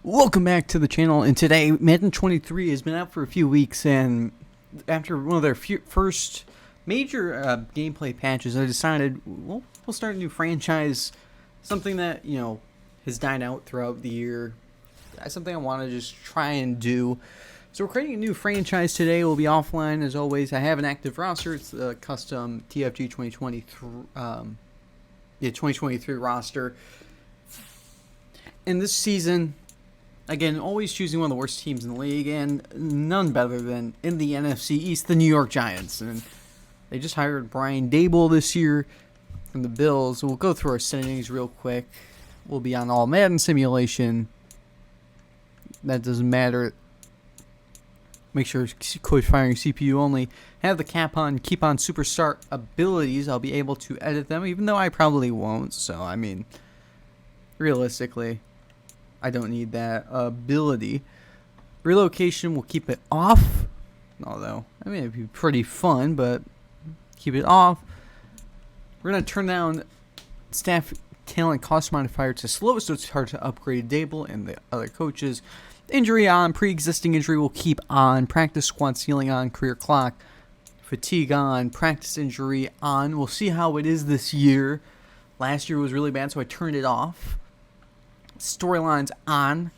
Welcome back to the channel, and today Madden 23 has been out for a few weeks, and after one of their first major gameplay patches, I decided we'll start a new franchise, something that, has died out throughout the year, something I want to just try and do. So we're creating a new franchise today. We'll be offline as always. I have an active roster. It's a custom TFG 2023 roster. In this season, again, always choosing one of the worst teams in the league, and none better than in the NFC East, the New York Giants. And they just hired Brian Daboll this year from the Bills. We'll go through our settings real quick. We'll be on all Madden simulation. That doesn't matter. Make sure it's code firing CPU only. Have the cap on, keep on superstar abilities. I'll be able to edit them, even though I probably won't. So, I mean, realistically, I don't need that ability. Relocation, we'll keep it off. Although, I mean, it'd be pretty fun, but keep it off. We're going to turn down staff talent cost modifier to slow, so it's hard to upgrade Daboll and the other coaches. Injury on, pre-existing injury will keep on. Practice squad ceiling on, career clock. Fatigue on, practice injury on. We'll see how it is this year. Last year was really bad, so I turned it off. Storylines on,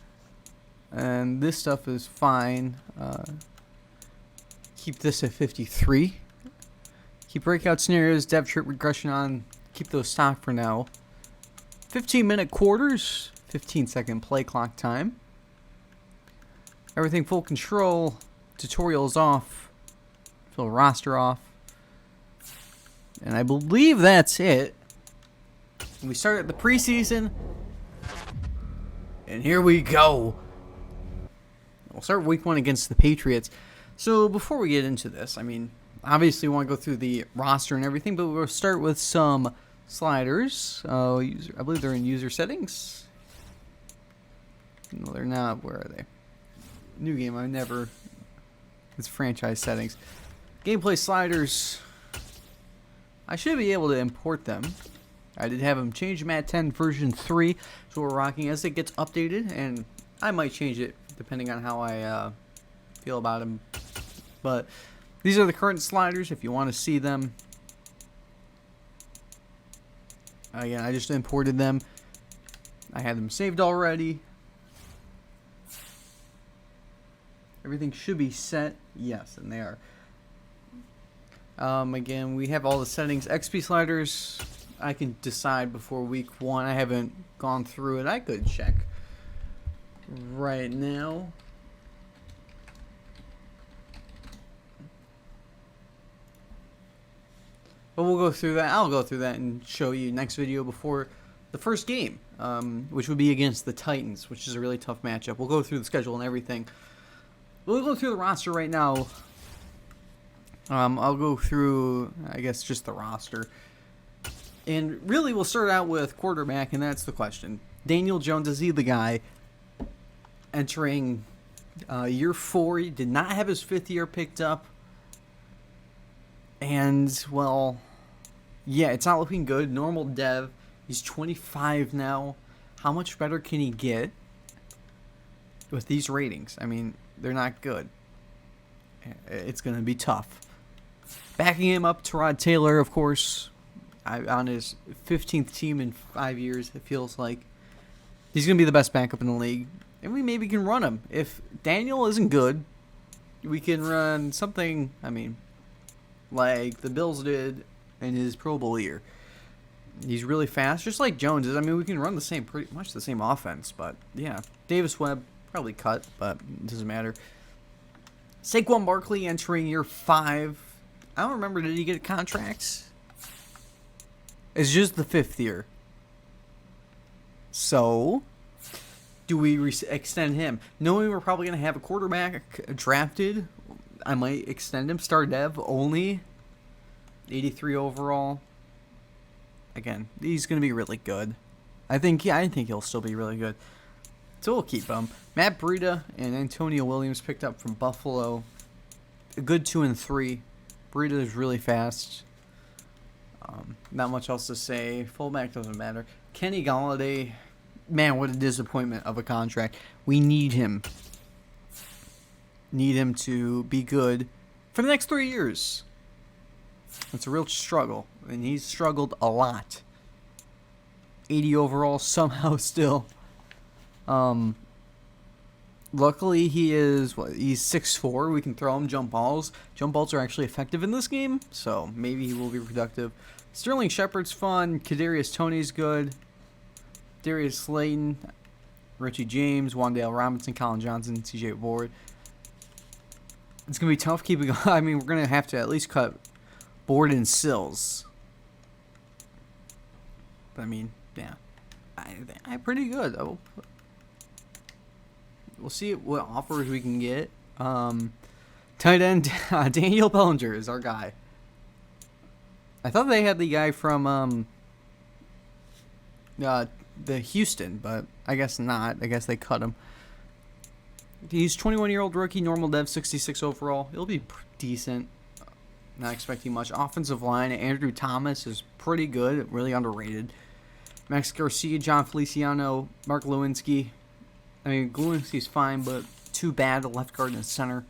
and this stuff is fine. Keep this at 53. Keep breakout scenarios, depth chart regression on. Keep those stock for now. 15-minute quarters, 15-second play clock time. Everything full control. Tutorials off. Fill roster off. And I believe that's it. We start at the preseason. And here we go. We'll start week 1 against the Patriots. So before we get into this, I mean, obviously we want to go through the roster and everything, but we'll start with some sliders. I believe they're in user settings. No, they're not. Where are they? New game. It's franchise settings. Gameplay sliders. I should be able to import them. I did have them change Madden 10 version 3, so we're rocking as it gets updated, and I might change it depending on how I feel about them. But these are the current sliders if you want to see them. Again, I just imported them. I had them saved already. Everything should be set. Yes, and they are. Again, we have all the settings. XP sliders, I can decide before week 1. I haven't gone through it. I could check right now. But we'll go through that. I'll go through that and show you next video before the first game, which would be against the Titans, which is a really tough matchup. We'll go through the schedule and everything. We'll go through the roster right now. I'll go through, I guess, just the roster. And really, we'll start out with quarterback, and that's the question. Daniel Jones, is he the guy? Entering year 4, he did not have his 5th year picked up. And, well, yeah, it's not looking good. Normal dev. He's 25 now. How much better can he get with these ratings? I mean, they're not good. It's going to be tough. Backing him up, Tyrod Taylor, of course. On his 15th team in 5 years, it feels like. He's going to be the best backup in the league. And we maybe can run him. If Daniel isn't good, we can run something, I mean, like the Bills did in his Pro Bowl year. He's really fast, just like Jones is. I mean, we can run pretty much the same offense. But, yeah, Davis Webb, probably cut, but it doesn't matter. Saquon Barkley entering year 5. I don't remember, did he get contracts? It's just the 5th year. So, do we extend him? Knowing we're probably going to have a quarterback drafted, I might extend him. Star dev only. 83 overall. Again, he's going to be really good. I think he'll still be really good. So we'll keep him. Matt Breida and Antonio Williams picked up from Buffalo. A good 2 and 3. Breida is really fast. Not much else to say. Fullback doesn't matter. Kenny Galladay man, what a disappointment of a contract. We need him. Need him to be good for the next 3 years. It's a real struggle, and he's struggled a lot. 80 overall somehow still. Luckily, he's 6'4". We can throw him jump balls. Jump balls are actually effective in this game, so maybe he will be productive. Sterling Shepard's fun. Kadarius Toney's good. Darius Slayton, Richie James, Wan'Dale Robinson, Colin Johnson, C.J. Ward. It's going to be tough keeping... I mean, we're going to have to at least cut Board and Sills. But, I mean, yeah. I'm pretty good. We'll see what offers we can get. Tight end Daniel Bellinger is our guy. I thought they had the guy from the Houston, but I guess not. I guess they cut him. He's 21-year-old rookie, normal dev, 66 overall. He'll be decent. Not expecting much. Offensive line, Andrew Thomas is pretty good, really underrated. Max Garcia, John Feliciano, Mark Lewinsky. I mean, Lewinsky's fine, but too bad. The left guard and center.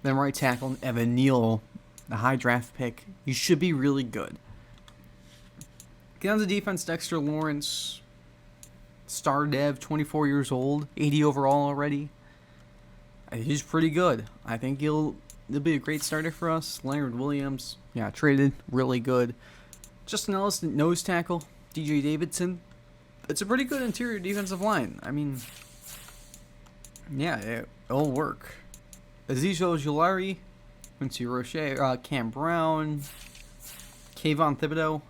Then right tackle, Evan Neal, the high draft pick. He should be really good. Get on the defense, Dexter Lawrence, star dev, 24 years old, 80 overall already. He's pretty good. I think he'll be a great starter for us. Leonard Williams, yeah, traded, really good. Justin Ellis, nose tackle. DJ Davidson. It's a pretty good interior defensive line. I mean, yeah, it'll work. Aziz Ojulari, Quincy Roche, Cam Brown, Kayvon Thibodeau,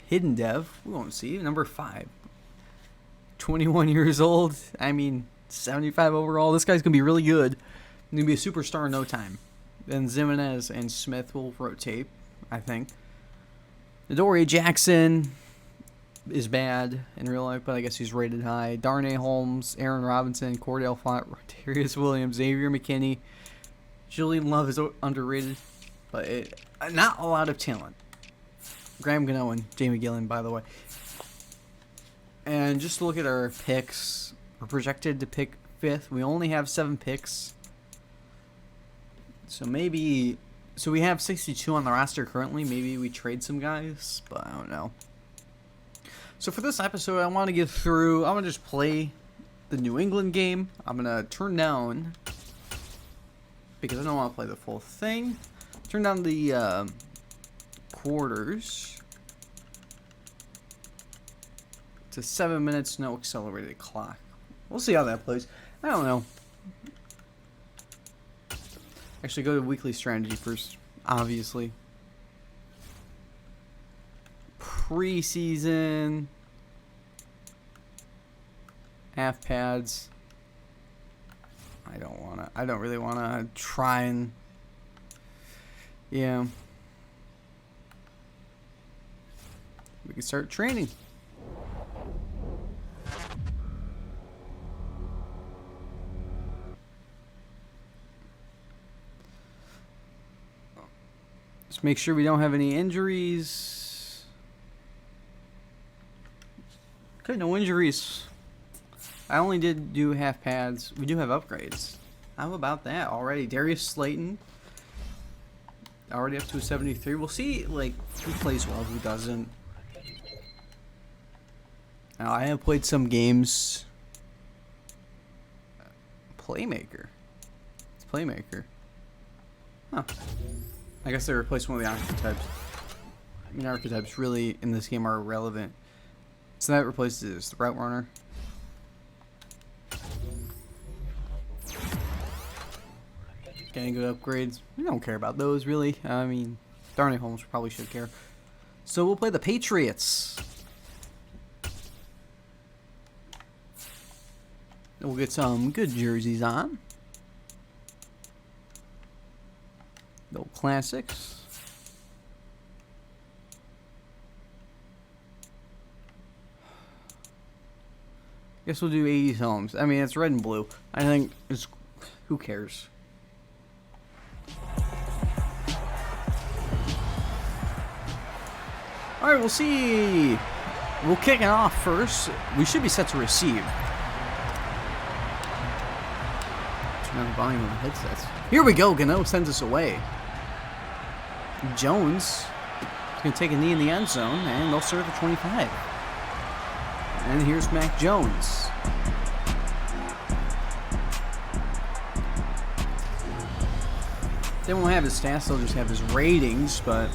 hidden dev, we won't see, number 5. 21 years old, I mean, 75 overall. This guy's going to be really good. He's going to be a superstar in no time. Then Zimenez and Smith will rotate, I think. Adoree Jackson is bad in real life, but I guess he's rated high. Darnay Holmes, Aaron Robinson, Cordell Flott, Darius Williams, Xavier McKinney. Julian Love is underrated, but not a lot of talent. Graham Gano and Jamie Gillen, by the way. And just to look at our picks, we're projected to pick 5th. We only have 7 picks. So we have 62 on the roster currently. Maybe we trade some guys, but I don't know. So for this episode, I want to just play the New England game. I'm going to turn down, because I don't want to play the full thing, turn down the quarters to 7 minutes, no accelerated clock. We'll see how that plays. I don't know. Actually, go to weekly strategy first, obviously. Preseason. Half pads. I don't really wanna try and, yeah. We can start training. Just make sure we don't have any injuries. Okay, no injuries. I only did do half pads. We do have upgrades. How about that already? Darius Slayton. Already up to a 73. We'll see, like, who plays well, who doesn't. Now, I have played some games. Playmaker. It's Playmaker. Huh. I guess they replaced one of the archetypes. I mean, archetypes really in this game are irrelevant. So that replaces the route runner. Getting good upgrades. We don't care about those really. I mean, Darnay Holmes probably should care. So we'll play the Patriots. We'll get some good jerseys on. No classics. Guess we'll do 80s homes. I mean, it's red and blue. I think it's, who cares? All right, we'll see. We'll kick it off first. We should be set to receive. Turn on the volume of the headsets. Here we go. Gano sends us away. Jones is going to take a knee in the end zone, and they'll serve at 25. And here's Mac Jones. They won't have his stats, they'll just have his ratings, but,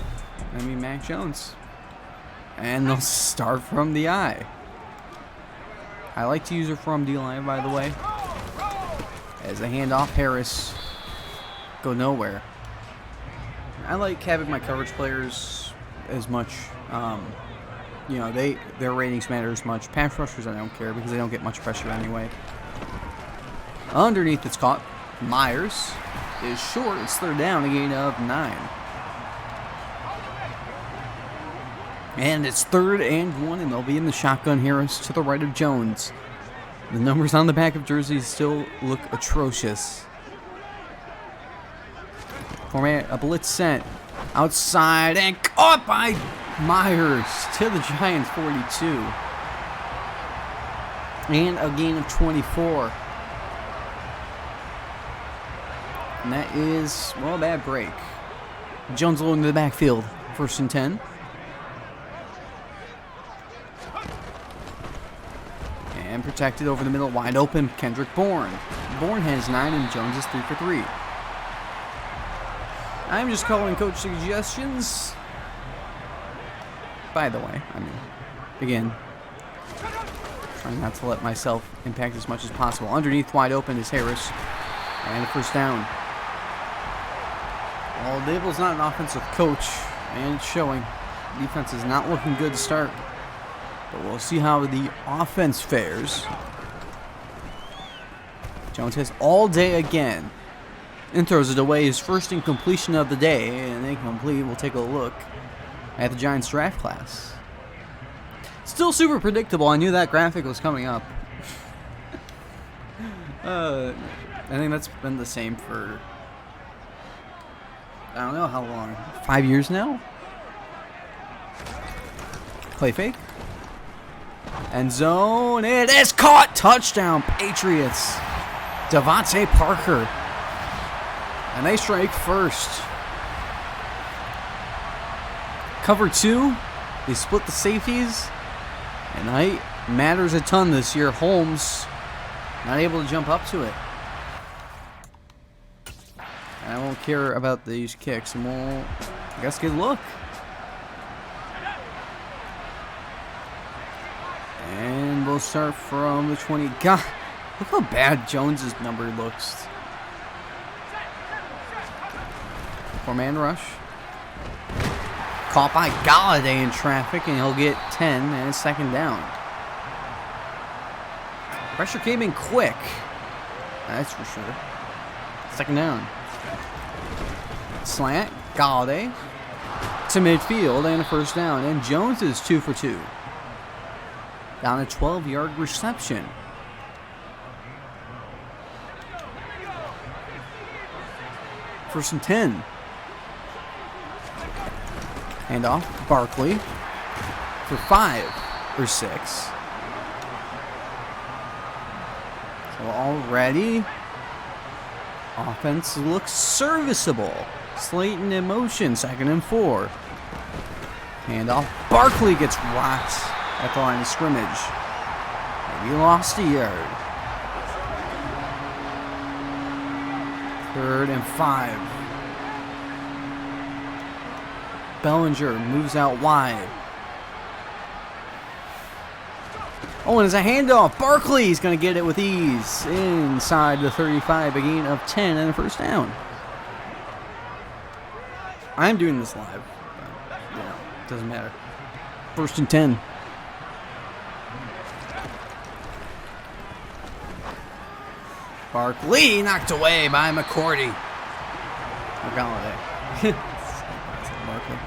I mean, Mac Jones. And they'll start from the eye. I like to use her from D-line, by the way. As a handoff, Harris go nowhere. I like having my coverage players as much, you know, their ratings matter as much. Pass rushers, I don't care because they don't get much pressure anyway. Underneath, it's caught. Myers is short. It's third down, a gain of 9. And it's 3rd and 1, and they'll be in the shotgun. Harris to the right of Jones. The numbers on the back of jerseys still look atrocious. Format a blitz sent outside and caught by Myers to the Giants 42. And a gain of 24. And that is, well, a bad break. Jones low into the backfield. 1st and 10. And protected over the middle, wide open, Kendrick Bourne. Bourne has 9 and Jones is 3 for 3. I'm just calling coach suggestions. By the way, I mean, again, trying not to let myself impact as much as possible. Underneath, wide open is Harris. And a 1st down. Well, Daboll's not an offensive coach, and it's showing. Defense is not looking good to start. But we'll see how the offense fares. Jones has all day again. And throws it away. His first incompletion of the day. And incomplete. We'll take a look at the Giants draft class. Still super predictable. I knew that graphic was coming up. I think that's been the same for, I don't know how long. 5 years now? Play fake. End zone. It is caught. Touchdown, Patriots. Devontae Parker. And they strike first. Cover 2. They split the safeties. And height matters a ton this year. Holmes not able to jump up to it. And I won't care about these kicks. And we'll, I guess, get a look. And we'll start from the 20. God, look how bad Jones's number looks. 4-man rush. Caught by Galladay in traffic, and he'll get 10, and it's 2nd down. Pressure came in quick. That's for sure. 2nd down. Slant. Galladay to midfield, and a 1st down. And Jones is 2 for 2. Down a 12-yard reception. First and 10. Hand off. Barkley for 5 or 6. So already, offense looks serviceable. Slayton in motion. 2nd and 4. Hand off. Barkley gets rocked at the line of scrimmage. Maybe lost a yard. 3rd and 5. Bellinger moves out wide. Oh, and it's a handoff. Barkley's going to get it with ease. Inside the 35, a gain of 10 and a 1st down. I'm doing this live. But, yeah, doesn't matter. 1st and 10. Barkley knocked away by McCourty. Or Galladay. Barkley.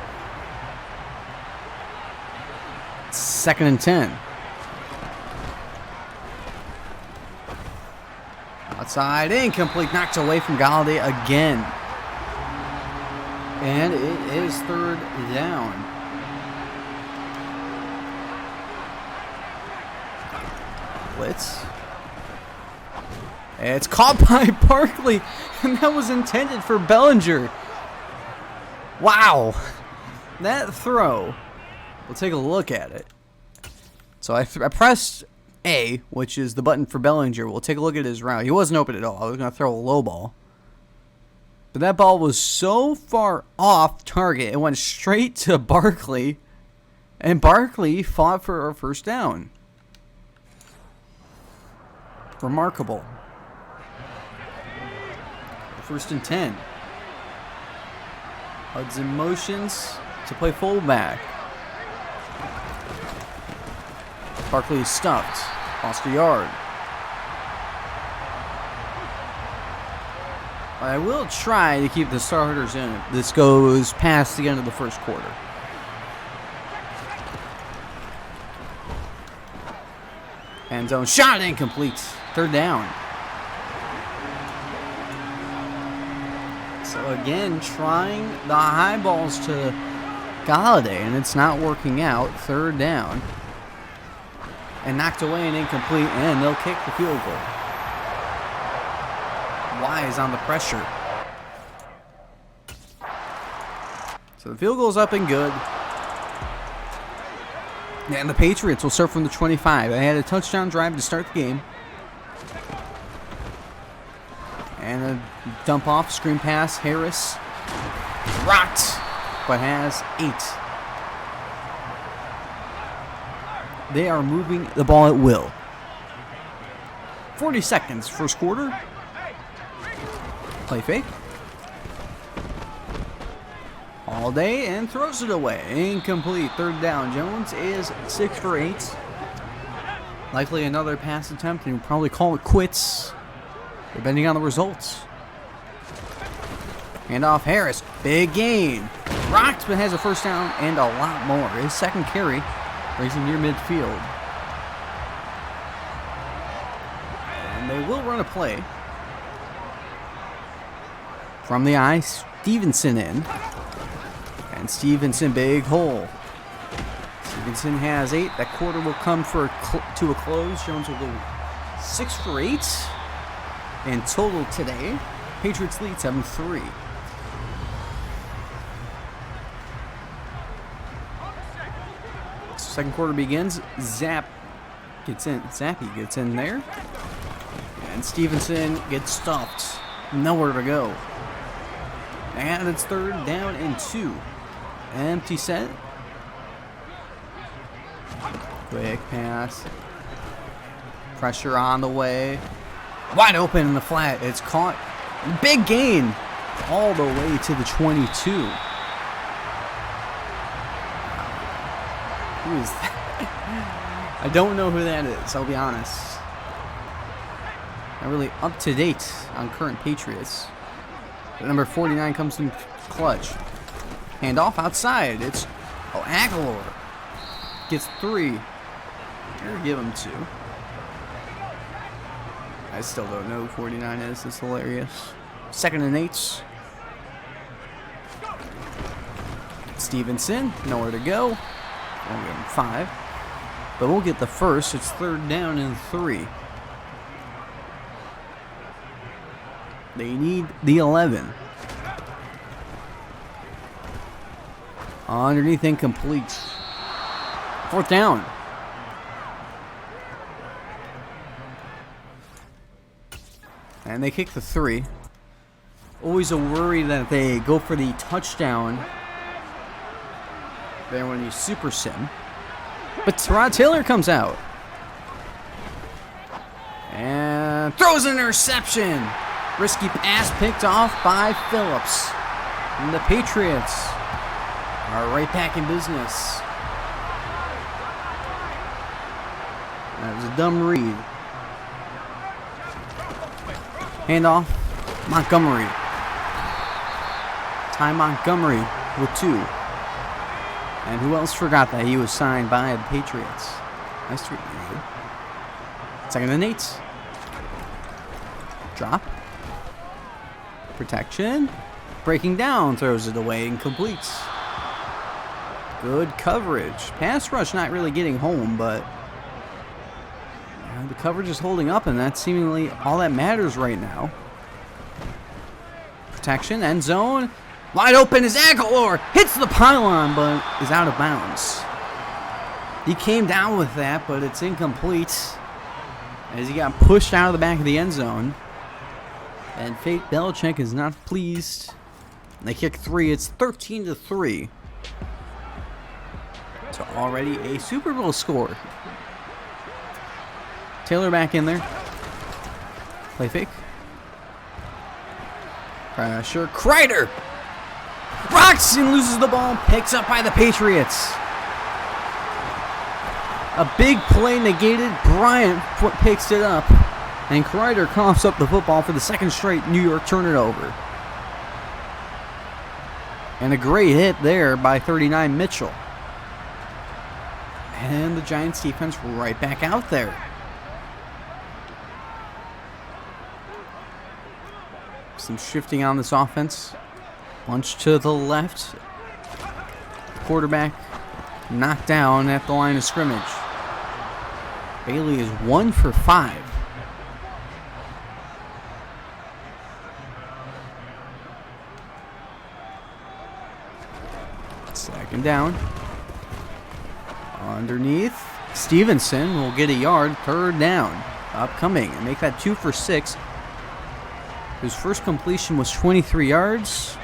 2nd and 10. Outside, incomplete, knocked away from Galladay again. And it is 3rd down. blitz. It's caught by Barkley, and that was intended for Bellinger. Wow. That throw. We'll take a look at it. So I pressed A, which is the button for Bellinger. We'll take a look at his route. He wasn't open at all. I was going to throw a low ball. But that ball was so far off target, it went straight to Barkley. And Barkley fought for our first down. Remarkable. 1st and 10. Hudson motions to play fullback. Barkley is stuffed. Lost a yard. I will try to keep the starters in if this goes past the end of the first quarter. End zone shot incomplete. 3rd down. So again, trying the high balls to Galladay, and it's not working out. 3rd down. And knocked away and incomplete, and they'll kick the field goal. Wise on the pressure. So the field goal's up and good. And the Patriots will start from the 25. They had a touchdown drive to start the game. And a dump off, screen pass, Harris. Rocked, but has 8. They are moving the ball at will. 40 seconds, first quarter. Play fake. All day and throws it away. Incomplete. 3rd down. Jones is 6 for 8. Likely another pass attempt, and we'll probably call it quits, depending on the results. Handoff Harris. Big gain. Rocked, but has a first down and a lot more. His 2nd carry brings him near midfield. And they will run a play. From the eye, Stevenson in. And Stevenson, big hole. Stevenson has 8. That quarter will come to a close. Jones will go 6 for 8 in total today. Patriots lead 7-3. Second quarter begins. Zappy gets in there. And Stevenson gets stuffed. Nowhere to go. And it's 3rd down and 2. Empty set. Quick pass. Pressure on the way. Wide open in the flat. It's caught. Big gain. All the way to the 22. Who is that? I don't know who that is, I'll be honest. Not really up to date on current Patriots. But number 49 comes in clutch. Hand off outside. It's Aguilar. Gets 3. Here, give him 2. I still don't know who 49 is. It's hilarious. 2nd and 8. Stevenson, nowhere to go. We'll give him 5. But we'll get the first. It's 3rd down and 3. They need the 11. Underneath incomplete. 4th down. And they kick the 3. Always a worry that they go for the touchdown there when you super sim. But Tyrod Taylor comes out. And throws an interception. Risky pass picked off by Phillips. And the Patriots are right back in business. That was a dumb read. Handoff. Montgomery. Ty Montgomery with 2. And who else forgot that he was signed by the Patriots? Nice to read. 2nd and 8. Drop. Protection. Breaking down. Throws it away and completes. Good coverage. Pass rush not really getting home, but The coverage is holding up, and that's seemingly all that matters right now. Protection, end zone. Wide open is Aguilar. Hits the pylon, but is out of bounds. He came down with that, but it's incomplete as he got pushed out of the back of the end zone. And Fate Belichick is not pleased. They kick 3. It's 13-3. So already a Super Bowl score. Taylor back in there. Play fake. Pressure. Kreider rocks and loses the ball. Picks up by the Patriots. A big play negated. Bryant picks it up. And Kreider coughs up the football for the second straight New York turnover. And a great hit there by 39 Mitchell. And the Giants defense right back out there. Some shifting on this offense. Bunch to the left. Quarterback knocked down at the line of scrimmage. Bailey is 1 for 5. Second down. Underneath. Stevenson will get a yard. Third down. Upcoming. And make that 2 for 6. His first completion was 23 yards.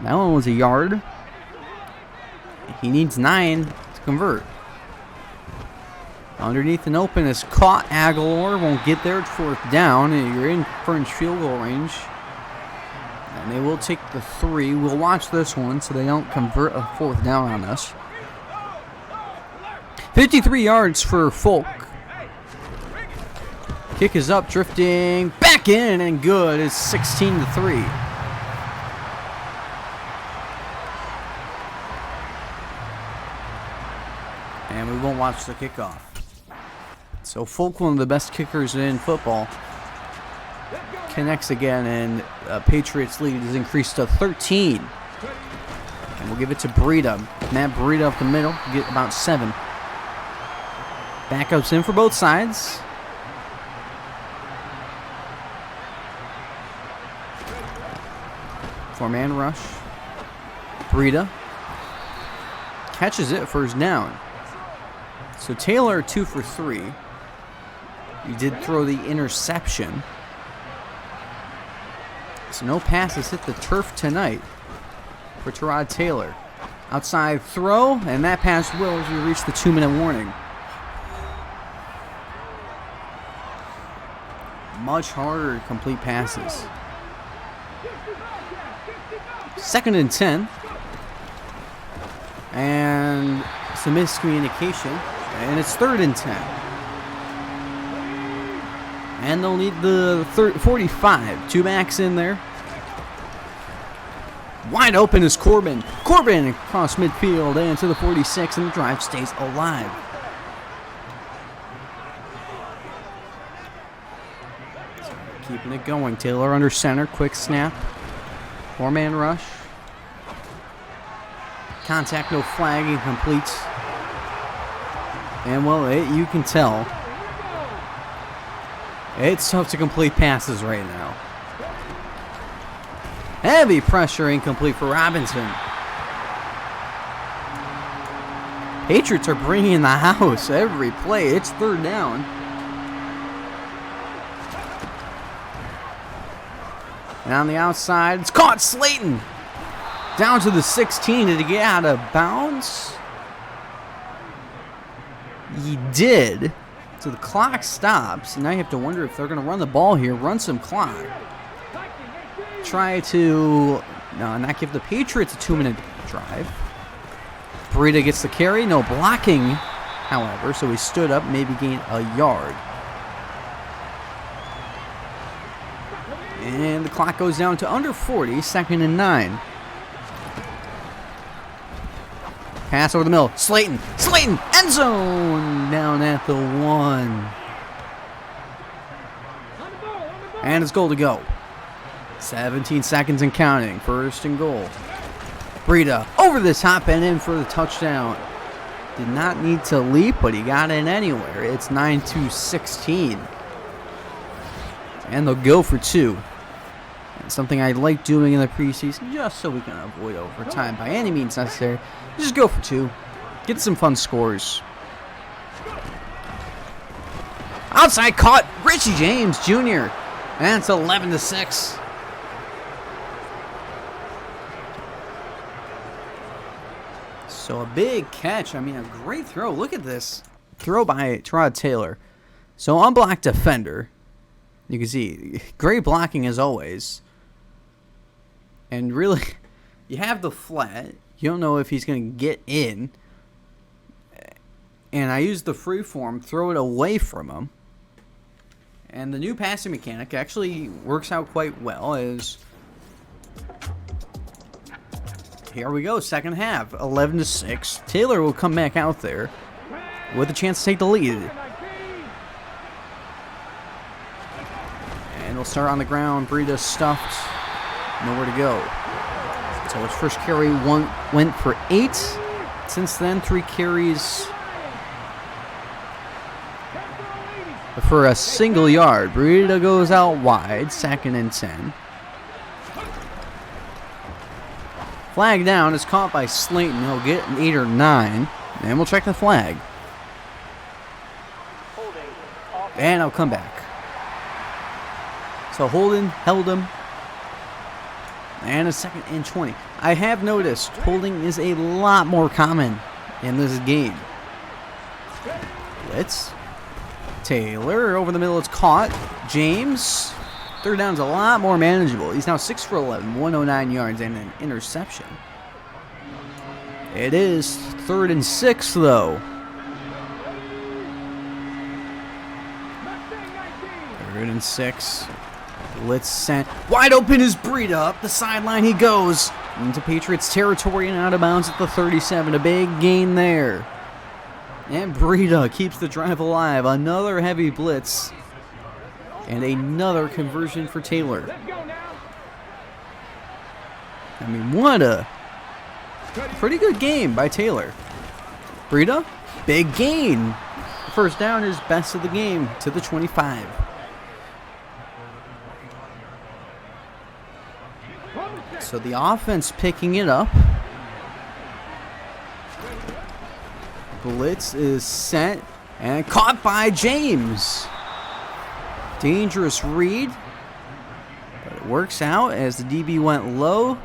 That one was a yard. He needs 9 to convert. Underneath and open is caught. Aguilar won't get there at 4th down. You're in French field goal range. And they will take the 3. We'll watch this one so they don't convert a 4th down on us. 53 yards for Folk. Kick is up, drifting back in, and good. It's 16-3. And we won't watch the kickoff. So Folk, one of the best kickers in football, connects again, and Patriots lead is increased to 13. And we'll give it to Breida. Matt Breida up the middle, get about 7. Backups in for both sides. Four-man rush. Breida catches it, first down. So Taylor 2 for 3. He did throw the interception. So no passes hit the turf tonight for Tyrod Taylor. Outside throw, and that pass will as we reach the 2-minute warning. Much harder to complete passes. 2nd and 10. And some miscommunication. And it's 3rd and 10. And they'll need the 45. 2 backs in there. Wide open is Corbin. Corbin across midfield and to the 46, and the drive stays alive. So keeping it going. Taylor under center. Quick snap. 4-man rush. Contact, no flag, incomplete. And well, you can tell it's tough to complete passes right now. Heavy pressure, incomplete for Robinson. Patriots are bringing the house every play. It's 3rd down. And on the outside, it's caught. Slayton down to the 16. Did he get out of bounds? He did. So the clock stops. And now you have to wonder if they're going to run the ball here, run some clock. Try to not give the Patriots a 2-minute drive. Breida gets the carry. No blocking, however. So he stood up, maybe gained a yard. And the clock goes down to under 40, 2nd and 9. Pass over the middle. Slayton, end zone, down at the 1. And it's goal to go. 17 seconds and counting. 1st and goal. Breida over the top and in for the touchdown. Did not need to leap, but he got in anywhere. It's 9-16. And they'll go for 2. And something I like doing in the preseason, just so we can avoid overtime by any means necessary. Just go for 2. Get some fun scores. Outside caught, Richie James Jr. And it's 11-6. So a big catch. I mean, a great throw. Look at this throw by Terod Taylor. So unblocked defender. You can see great blocking as always. And really, you have the flat. You don't know if he's going to get in. And I use the freeform, throw it away from him. And the new passing mechanic actually works out quite well. As here we go, second half, 11-6. Taylor will come back out there with a chance to take the lead. And he'll start on the ground. Breida stuffed. Nowhere to go. So his first carry went for 8. Since then, 3 carries for a single yard. Breida goes out wide, 2nd and 10. Flag down is caught by Slayton. He'll get an 8 or 9. And we'll check the flag. And I'll come back. So Holden held him. And a 2nd and 20. I have noticed holding is a lot more common in this game. Blitz. Taylor over the middle. It's caught. James. 3rd down's a lot more manageable. He's now 6 for 11, 109 yards and an interception. It is 3rd and 6 though. 3rd and 6. Blitz sent. Wide open is Breida. Up the sideline he goes. Into Patriots territory and out of bounds at the 37. A big gain there. And Breida keeps the drive alive. Another heavy blitz. And another conversion for Taylor. I mean, what a pretty good game by Taylor. Breida, big gain. First down is best of the game to the 25. So the offense picking it up. Blitz is sent and caught by James. Dangerous read. But it works out as the DB went low.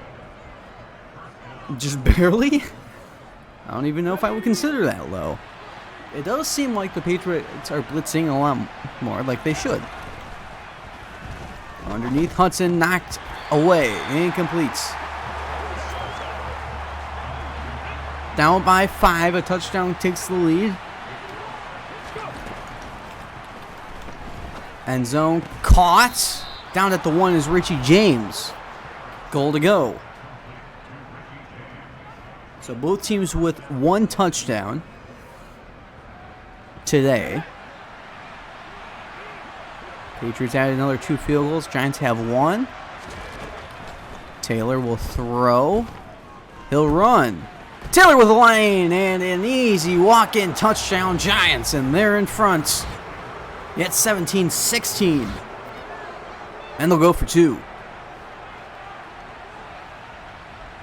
Just barely. I don't even know if I would consider that low. It does seem like the Patriots are blitzing a lot more, like they should. Underneath, Hudson knocked away. Incomplete. Down by 5. A touchdown takes the lead. End zone caught. Down at the 1 is Richie James. Goal to go. So both teams with 1 touchdown today. Patriots added another 2 field goals. Giants have 1. Taylor will throw. He'll run. Taylor with a lane and an easy walk-in touchdown. Giants, and they're in front. Yet 17-16. And they'll go for 2.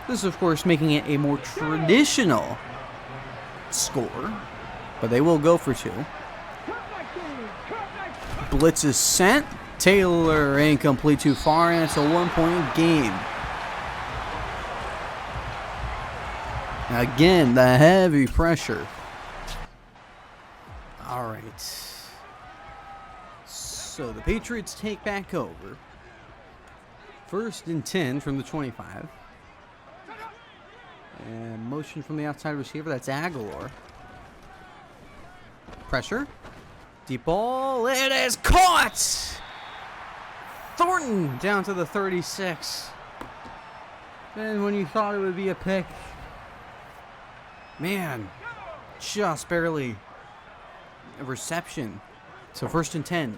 This is, of course, making it a more traditional score. But they will go for 2. Blitz is sent. Taylor incomplete, too far, and it's a 1-point game. Again, the heavy pressure. All right. So the Patriots take back over. 1st and 10 from the 25. And motion from the outside receiver. That's Aguilar. Pressure. Deep ball. It is caught! Thornton down to the 36. And when you thought it would be a pick, man, just barely a reception. So 1st and 10.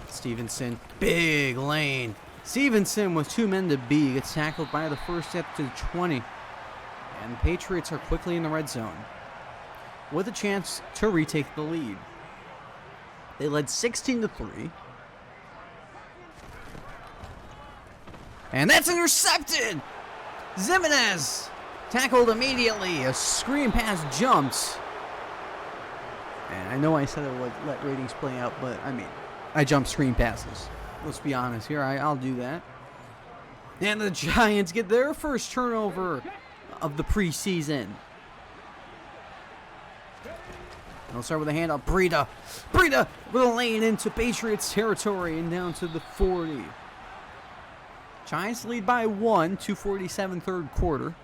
Stevenson, big lane. Stevenson with 2 men to beat gets tackled by the first step to the 20. And the Patriots are quickly in the red zone. with a chance to retake the lead. They led 16-3. And that's intercepted! Zimenez tackled immediately. A screen pass jumps. And I know I said I would let ratings play out, but I mean, I jump screen passes. Let's be honest here. I'll do that. And the Giants get their first turnover of the preseason. They'll start with a handoff. Breida with a lane into Patriots territory and down to the 40. Giants lead by 1, 2:47 third quarter.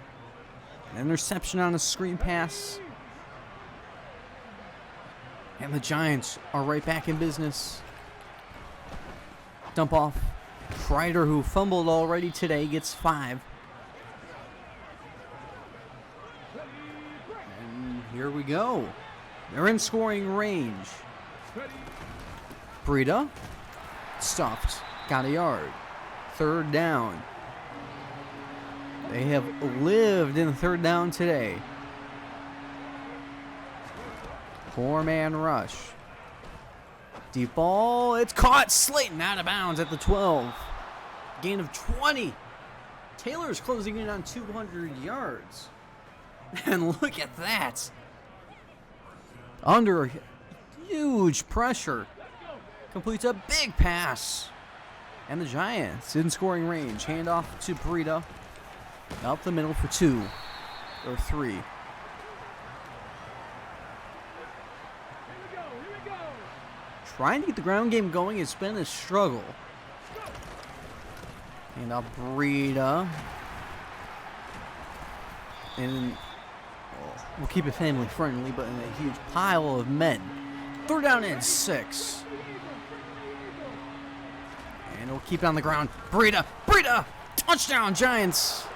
An interception on a screen pass. And the Giants are right back in business. Dump off. Kreider, who fumbled already today, gets 5. And here we go. They're in scoring range. Breida. Stuffed. Got a yard. Third down. They have lived in third down today. 4-man rush. Deep ball. It's caught. Slayton out of bounds at the 12. Gain of 20. Taylor's closing in on 200 yards. And look at that. Under huge pressure. Completes a big pass. And the Giants in scoring range. Handoff to Breida. Up the middle for 2. Or 3. Trying to get the ground game going has been a struggle. And up Breida. And we'll keep it family friendly, but in a huge pile of men. Third down and 6. And we'll keep it on the ground. Breida! Touchdown, Giants!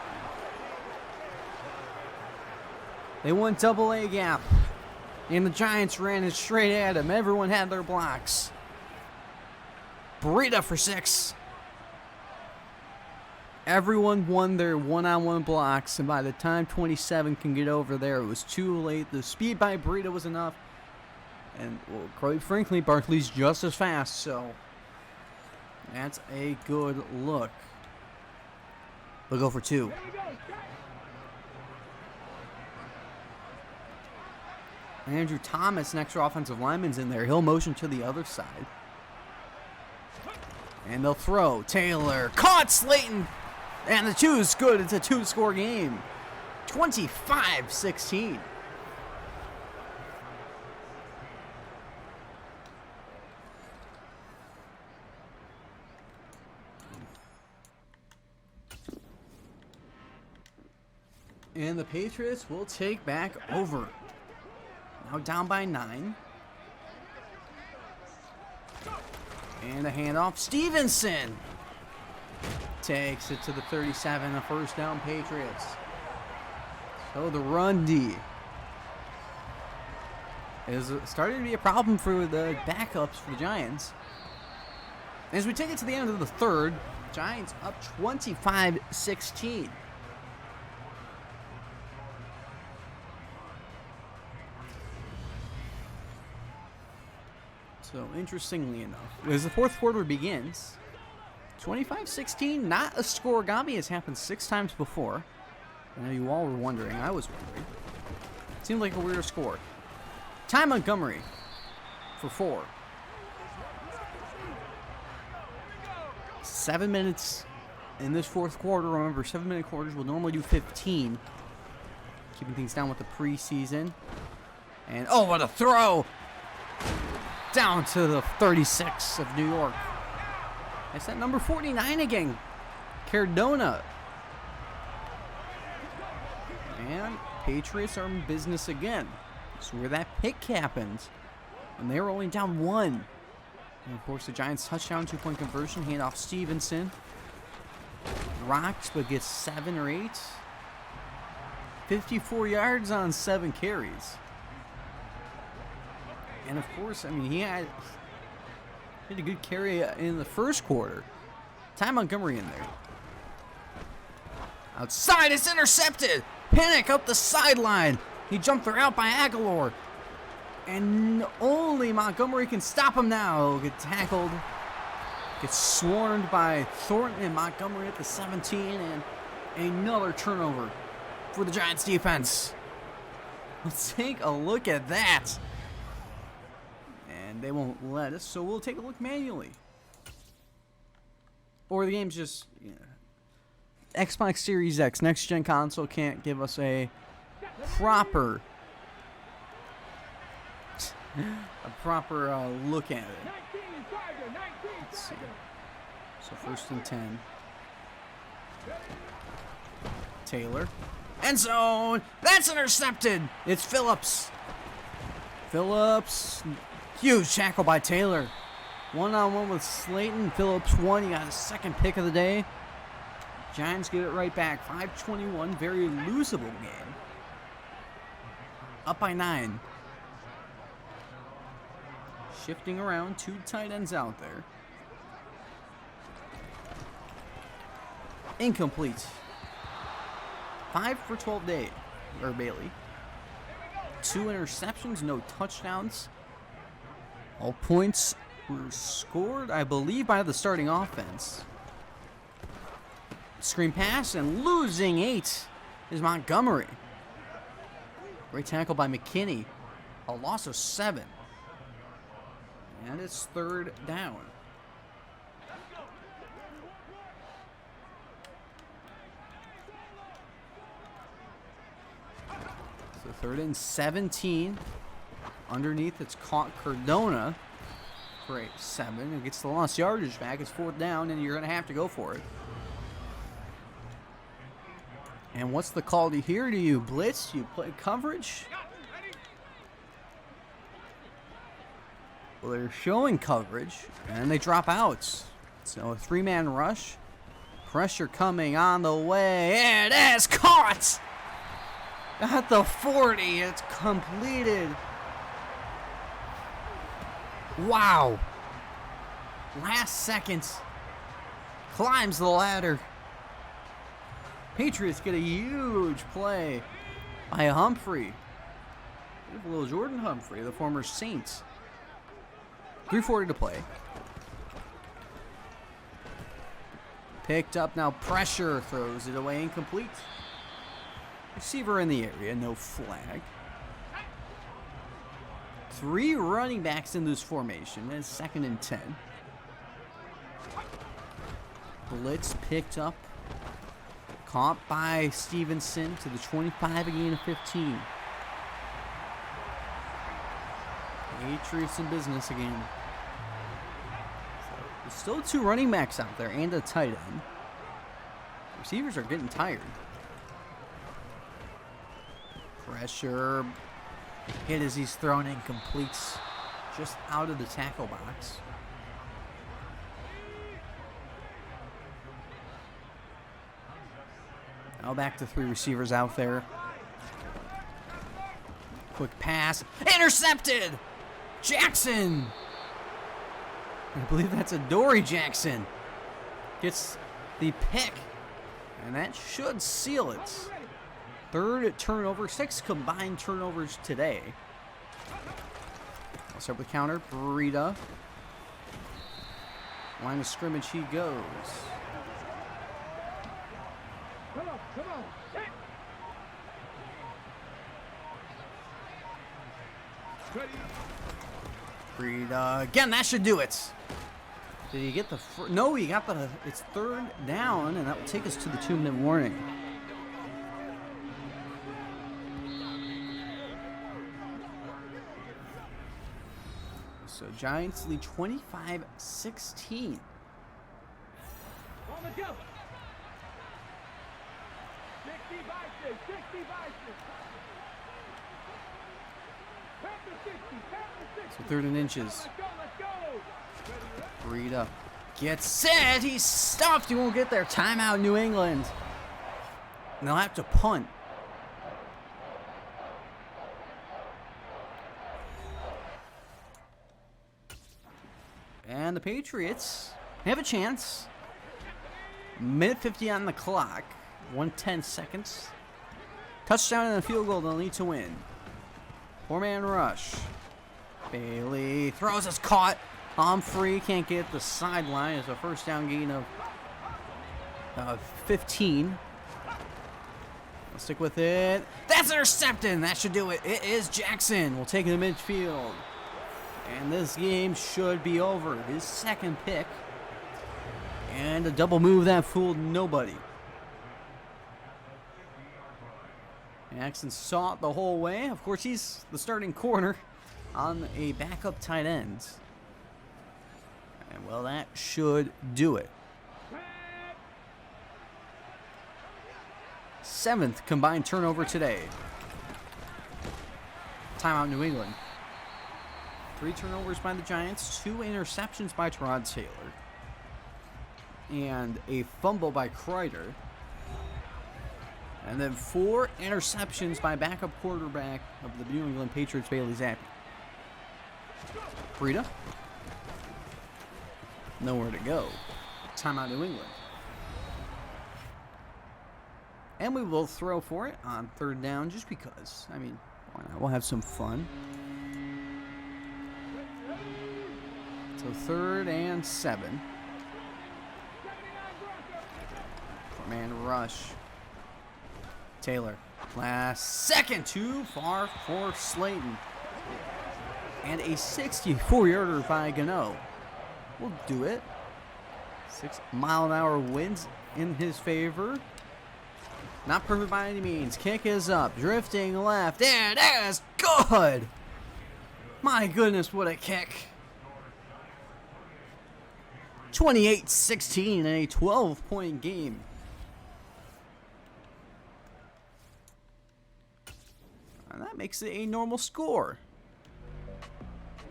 They went double A gap. And the Giants ran it straight at him. Everyone had their blocks. Breida for 6. Everyone won their one-on-one blocks, and by the time 27 can get over there, it was too late. The speed by Breida was enough. And, well, quite frankly, Barkley's just as fast, so that's a good look. They'll go for 2. Andrew Thomas, an extra offensive lineman's in there. He'll motion to the other side. And they'll throw. Taylor caught Slayton. And the 2 is good. It's a 2-score game. 25-16. And the Patriots will take back over. Now down by 9. And a handoff. Stevenson takes it to the 37. A first down, Patriots. So the run D is starting to be a problem for the backups for the Giants. As we take it to the end of the third, Giants up 25-16. So, interestingly enough, as the fourth quarter begins, 25-16, not a score. Gabi has happened 6 times before. I know you all were wondering. I was wondering. It seemed like a weird score. Ty Montgomery for 4. 7 minutes in this fourth quarter. Remember, 7-minute quarters will normally do 15. Keeping things down with the preseason. And, oh, what a throw! Down to the 36 of New York. It's that number 49 again. Cardona. And Patriots are in business again. This is where that pick happened. And they were only down 1. And of course the Giants touchdown, 2-point conversion. Handoff Stevenson. Rocks, but gets 7 or 8. 54 yards on 7 carries. And of course, I mean, he had a good carry in the first quarter. Ty Montgomery in there. Outside, it's intercepted. Pinnock up the sideline. He jumped her out by Aguilar. And only Montgomery can stop him now. Get tackled. Gets swarmed by Thornton and Montgomery at the 17. And another turnover for the Giants defense. Let's take a look at that. And they won't let us, so we'll take a look manually. Or the game's just... Xbox Series X, next-gen console, can't give us a proper look at it. Let's see. So 1st and 10. Taylor. End zone. That's intercepted. It's Phillips. Huge tackle by Taylor. One-on-one with Slayton. Phillips won. He got his 2nd pick of the day. Giants get it right back. 5:21. Very losable game. Up by 9. Shifting around. 2 tight ends out there. Incomplete. 5 for 12 Bailey. 2 interceptions, no touchdowns. All points were scored, I believe, by the starting offense. Screen pass, and losing 8 is Montgomery. Great tackle by McKinney. A loss of 7. And it's 3rd down. So 3rd and 17. Underneath, it's caught Cardona for a 7. It gets the lost yardage back. It's 4th down, and you're going to have to go for it. And what's the call to here? Do you blitz? Do you play coverage? Well, they're showing coverage, and they drop out. So a 3-man rush. Pressure coming on the way. It is caught! At the 40, it's completed. Wow. Last second. Climbs the ladder. Patriots get a huge play by Humphrey. Little Jordan Humphrey, the former Saints. 3:40 to play. Picked up now. Pressure. Throws it away. Incomplete. Receiver in the area. No flag. 3 running backs in this formation. It's 2nd and 10. Blitz picked up. Caught by Stevenson to the 25, a gain of 15. Patriots in business again. So there's still 2 running backs out there and a tight end. Receivers are getting tired. Pressure. Hit as he's thrown in, completes just out of the tackle box. Now back to 3 receivers out there. Quick pass. Intercepted! Jackson! I believe that's a Dory Jackson. Gets the pick. And that should seal it. 3rd turnover. 6 combined turnovers today. I'll start with counter. Breida. Line of scrimmage he goes. Come on. Breida again. That should do it. Did he get the? No, he got the. It's 3rd down, and that will take us to the 2-minute warning. So Giants lead 25-16. On the jump. 60 So 3rd and inches. Let's go. Breida gets set. He's stuffed. He won't get there. Timeout, New England. And they'll have to punt. And the Patriots have a chance. Minute 50 on the clock. 1:10 seconds. Touchdown and a field goal. They'll need to win. 4-man rush. Bailey throws, it's caught. Humphrey can't get the sideline. It's a first down gain of 15. We'll stick with it. That's intercepted. That should do it. It is Jackson. We'll take it to midfield. And this game should be over. His second pick. And a double move that fooled nobody. Jackson saw it the whole way. Of course, he's the starting corner on a backup tight end. And, well, that should do it. 7th combined turnover today. Timeout New England. 3 turnovers by the Giants, 2 interceptions by Terod Taylor, and a fumble by Kreider. And then 4 interceptions by backup quarterback of the New England Patriots, Bailey Zappi. Breida. Nowhere to go. Timeout New England. And we will throw for it on 3rd down just because. I mean, why not? We'll have some fun. So 3rd and 7. Man rush. Taylor. Last second. Too far for Slayton. And a 64-yarder by Gano. We'll do it. 6-mile-an-hour winds in his favor. Not perfect by any means. Kick is up. Drifting left. And it is good. My goodness, what a kick. 28-16 in a 12-point game. And that makes it a normal score.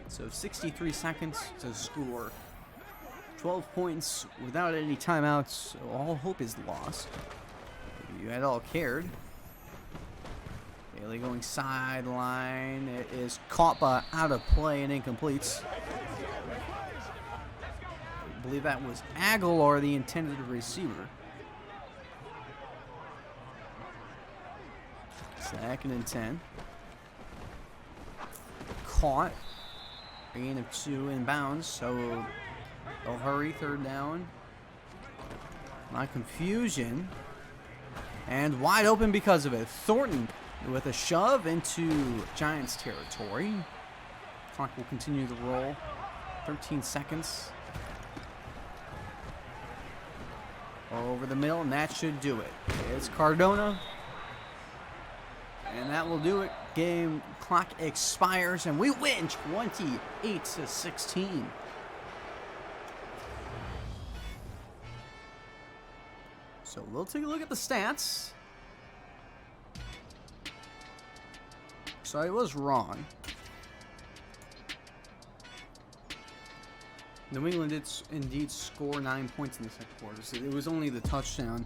So 63 seconds to score. 12 points without any timeouts. So all hope is lost. If you had all cared. Bailey going sideline. It is caught by out of play and incomplete. I believe that was Aguilar, the intended receiver. 2nd and 10. Caught. Gain of 2 inbounds, so they'll hurry. 3rd down. My confusion. And wide open because of it. Thornton with a shove into Giants territory. Clock will continue to roll. 13 seconds. Over the middle, and that should do it. It's Cardona. And that will do it. Game clock expires, and we win 28-16. So we'll take a look at the stats. So I was wrong. New England did indeed score 9 points in the second quarter. So it was only the touchdown.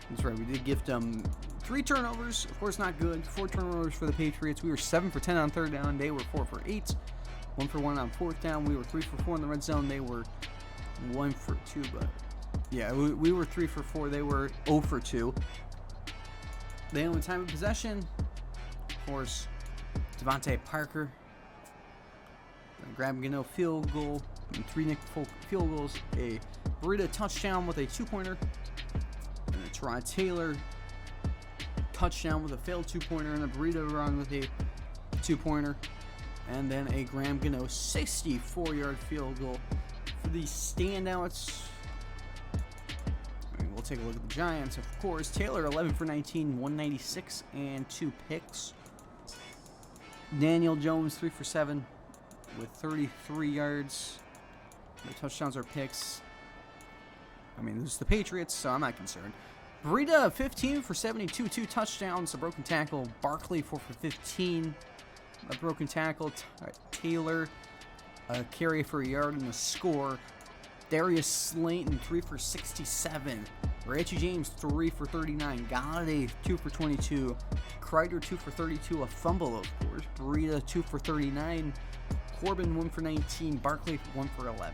That's right, we did gift them 3 turnovers. Of course, not good. 4 turnovers for the Patriots. We were 7 for 10 on 3rd down. They were 4 for 8. 1 for 1 on 4th down. We were 3 for 4 in the red zone. They were 1 for 2. But yeah, we were 3 for 4. They were 0 for 2. Then with time of possession, of course, Devontae Parker grabbing no field goal, and 3 nickel field goals, a Breida touchdown with a 2-pointer, and a Terod Taylor touchdown with a failed 2-pointer, and a Breida run with a 2-pointer, and then a Graham Gano 64-yard field goal. For the standouts, we'll take a look at the Giants. Of course, Taylor 11 for 19, 196 and 2 picks. Daniel Jones 3 for 7 with 33 yards. The touchdowns are picks. I mean, this is the Patriots, so I'm not concerned. Breida 15 for 72, 2 touchdowns, a broken tackle. Barkley 4 for 15, a broken tackle. Taylor a carry for a yard and a score. Darius Slayton 3 for 67. Reggie James 3 for 39. Galladay 2 for 22. Kreider 2 for 32. A fumble, of course. Breida 2 for 39. Corbin 1 for 19. Barkley 1 for 11.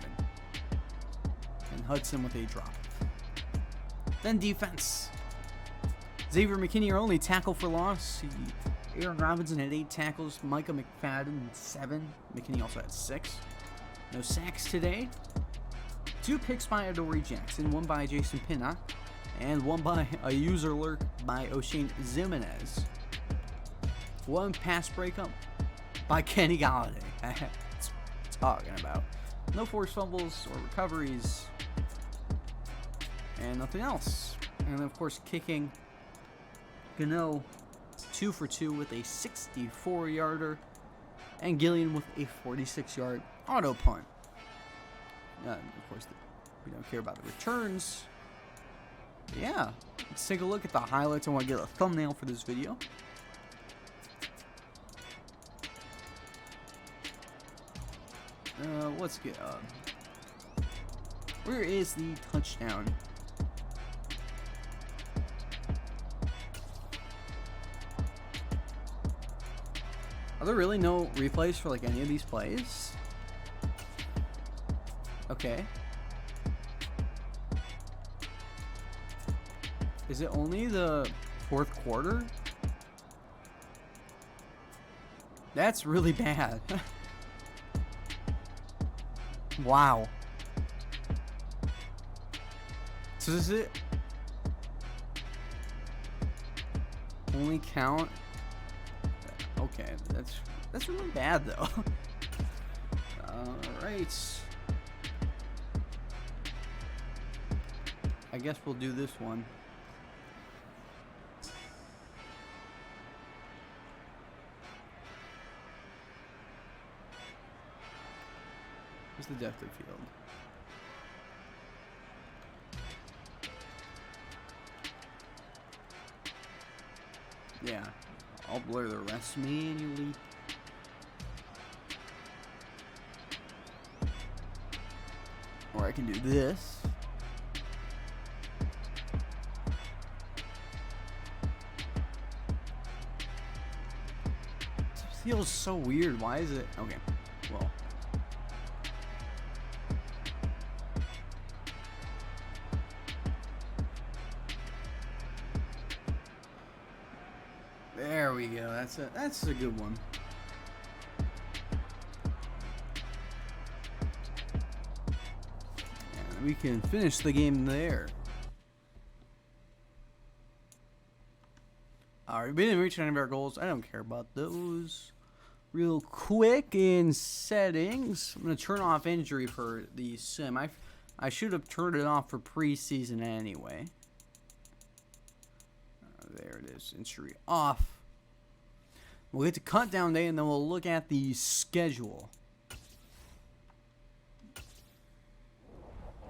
And Hudson with a drop. Then defense. Xavier McKinney, our only tackle for loss. Aaron Robinson had 8 tackles. Micah McFadden 7. McKinney also had 6. No sacks today. 2 picks by Adoree Jackson. 1 by Jason Pinnock. And 1 by a user lurk by O'Shane Zimenez. 1 pass breakup by Kenny Galladay. That's what I'm talking about. No forced fumbles or recoveries. And nothing else. And of course, kicking. Gano 2 for 2 with a 64-yarder. And Gillian with a 46-yard auto punt. Of course, we don't care about the returns. But yeah, let's take a look at the highlights. I want to get a thumbnail for this video. Let's get where is the touchdown? Are there really no replays for like any of these plays? Okay. Is it only the 4th quarter? That's really bad. Wow. So does it only count? Okay, that's really bad though. Alright. I guess we'll do this one. Where's the depth of field? Yeah, I'll blur the rest manually. Or I can do this. It feels so weird. Why is it? Okay, well. There we go. That's a good one. And we can finish the game there. Alright, we didn't reach any of our goals. I don't care about those. Real quick in settings, I'm going to turn off injury for the sim. I should have turned it off for preseason anyway. There it is, injury off. We'll get to cut down day and then we'll look at the schedule.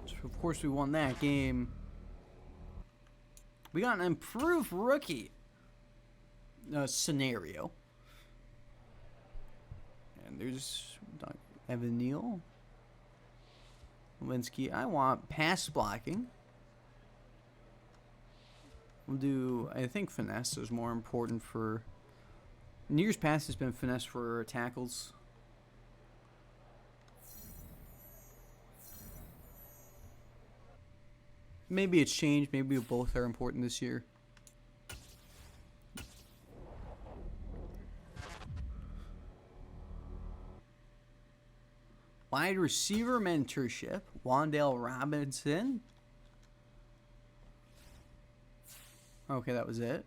So of course we won that game. We got an improved rookie scenario. And there's Evan Neal. Lewinsky. I want pass blocking. We'll do, I think finesse is more important for, in years past it's been finesse for tackles. Maybe it's changed, maybe both are important this year. Wide receiver mentorship, Wandale Robinson. Okay, that was it.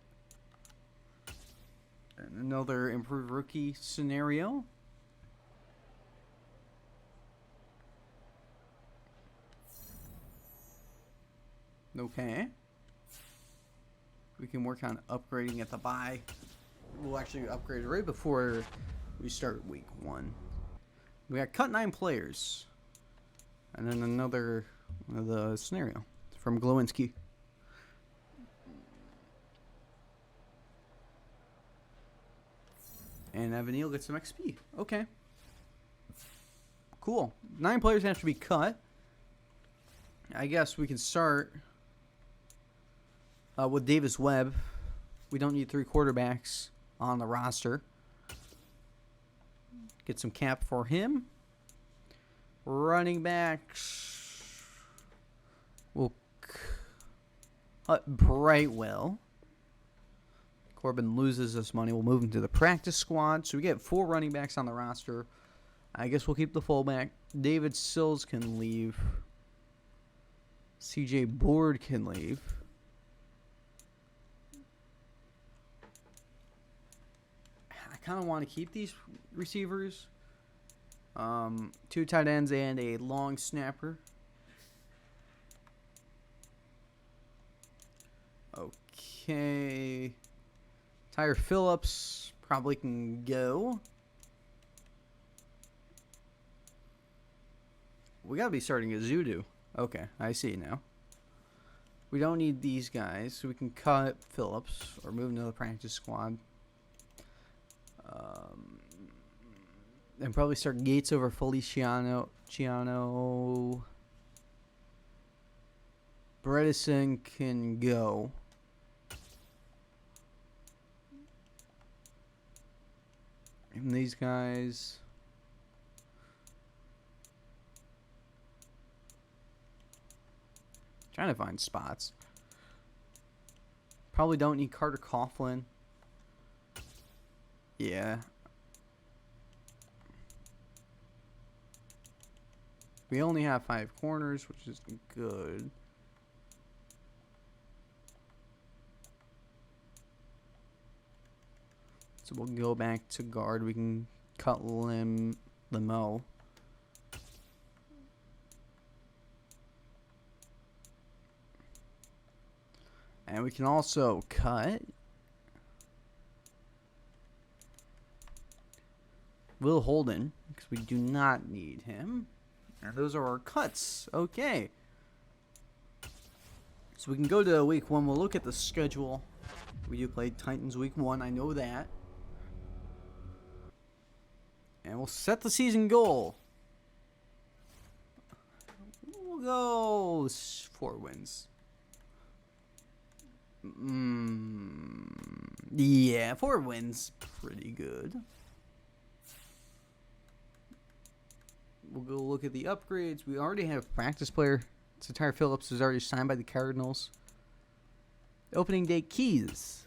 And another improved rookie scenario. Okay. We can work on upgrading at the bye. We'll actually upgrade right before we start week 1. We got cut 9 players. And then another the scenario from Glowinski. And Evan Neal gets some XP. Okay. Cool. 9 players have to be cut. I guess we can start with Davis Webb. We don't need 3 quarterbacks on the roster. Get some cap for him. Running backs. We'll cut Brightwell. Corbin loses this money. We'll move him to the practice squad. So we get 4 running backs on the roster. I guess we'll keep the fullback. David Sills can leave. CJ Board can leave. I kind of want to keep these receivers. 2 tight ends and a long snapper. Okay. Tyre Phillips probably can go. We gotta be starting a Zudu. Okay, I see now. We don't need these guys, so we can cut Phillips or move him to the practice squad. And probably start Gates over Feliciano. Bredesen can go. And these guys. Trying to find spots. Probably don't need Carter Coughlin. Yeah. We only have 5 corners, which is good. So we'll go back to guard. We can cut Limo. And we can also cut Will Holden, because we do not need him. And those are our cuts. Okay. So we can go to week 1. We'll look at the schedule. We do play Titans week 1. I know that. And we'll set the season goal. We'll go 4 wins. Yeah, 4 wins. Pretty good. We'll go look at the upgrades. We already have practice player. Tyre Phillips is already signed by the Cardinals. Opening day keys.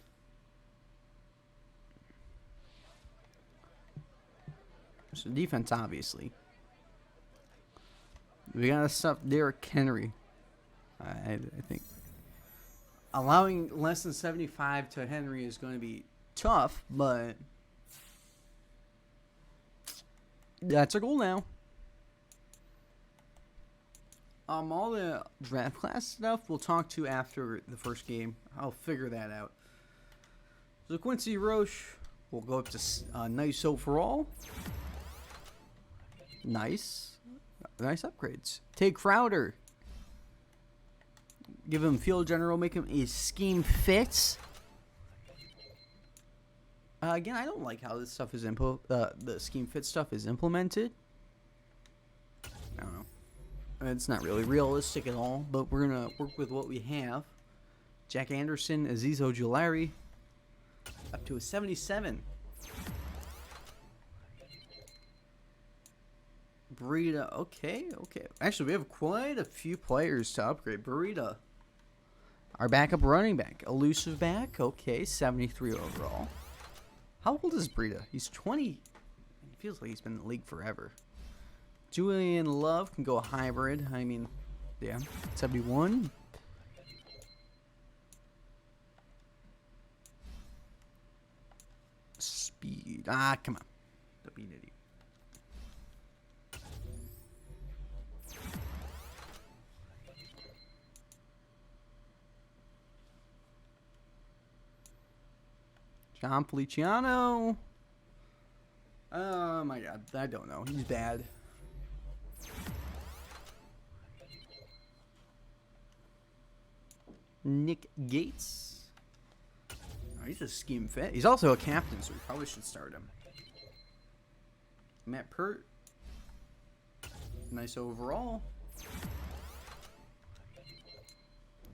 So defense, obviously. We gotta stop Derrick Henry. I think allowing less than 75 to Henry is going to be tough, but that's our goal now. All the draft class stuff we'll talk to after the first game. I'll figure that out. So Quincy Roche will go up to nice overall. Nice upgrades. Take Crowder. Give him field general. Make him a scheme fit. Again, I don't like how this stuff is the scheme fit stuff is implemented. I don't know. It's not really realistic at all, but we're gonna work with what we have. Jack Anderson, Azeez Ojulari, up to a 77. Burita, okay. Actually, we have quite a few players to upgrade. Burita, our backup running back, elusive back, okay, 73 overall. How old is Burita? He's 20. It feels like he's been in the league forever. Julian Love can go hybrid. I mean, yeah, 71. Speed. Come on. Don't be an idiot. John Feliciano. Oh my god, I don't know. He's bad. Nick Gates. Oh, he's a scheme fit. He's also a captain, so we probably should start him. Matt Pert. Nice overall.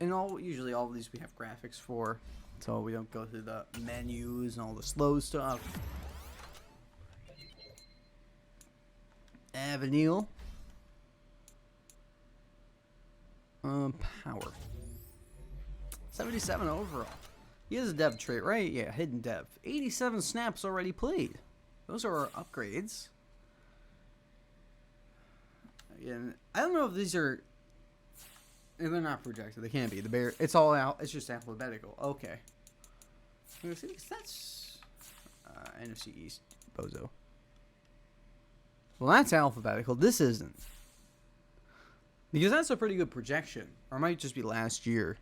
And usually all of these we have graphics for, so we don't go through the menus and all the slow stuff. Avenil. Power. 77 overall. He has a depth trait, right? Yeah, hidden depth. 87 snaps already played. Those are our upgrades. Again, I don't know if these are... They're not projected. They can't be. The Bear. It's all out. It's just alphabetical. Okay. That's NFC East. Bozo. Well, that's alphabetical. This isn't. Because that's a pretty good projection. Or it might just be last year.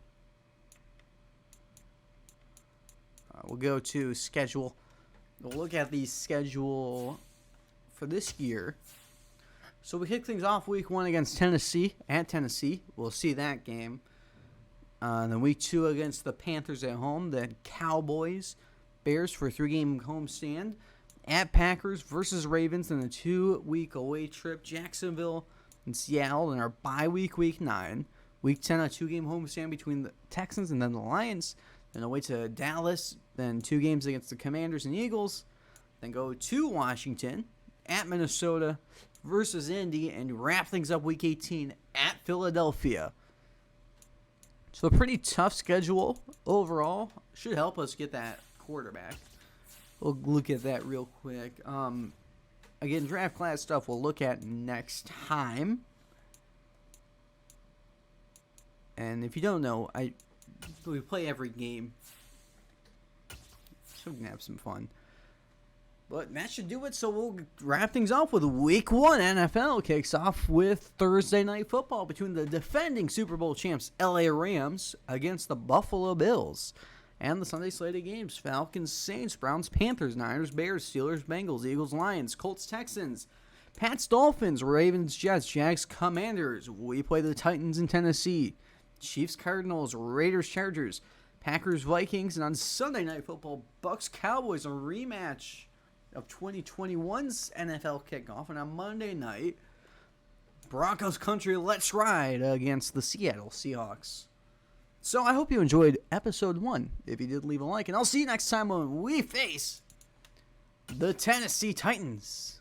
We'll go to schedule. We'll look at the schedule for this year. So we kick things off week 1 against Tennessee. At Tennessee. We'll see that game. Then week 2 against the Panthers at home. Then Cowboys. Bears for a 3-game homestand. At Packers versus Ravens in a 2-week away trip. Jacksonville and Seattle in our bye week, week 9. Week 10, a 2-game homestand between the Texans and then the Lions. Then away to Dallas. Then 2 games against the Commanders and Eagles. Then go to Washington. At Minnesota versus Indy. And wrap things up week 18 at Philadelphia. So a pretty tough schedule overall. Should help us get that quarterback. We'll look at that real quick. Again, draft class stuff we'll look at next time. And if you don't know, we play every game. So we can have some fun. But that should do it. So we'll wrap things off with week 1. NFL kicks off with Thursday Night Football between the defending Super Bowl champs LA Rams against the Buffalo Bills. And the Sunday slated games: Falcons, Saints, Browns, Panthers, Niners, Bears, Steelers, Bengals, Eagles, Lions, Colts, Texans, Pats, Dolphins, Ravens, Jets, Jags, Commanders. We play the Titans in Tennessee. Chiefs, Cardinals, Raiders, Chargers, Packers, Vikings, and on Sunday Night Football, Bucks, Cowboys, a rematch of 2021's NFL kickoff. And on Monday night, Broncos country, let's ride against the Seattle Seahawks. So I hope you enjoyed episode 1. If you did, leave a like, and I'll see you next time when we face the Tennessee Titans.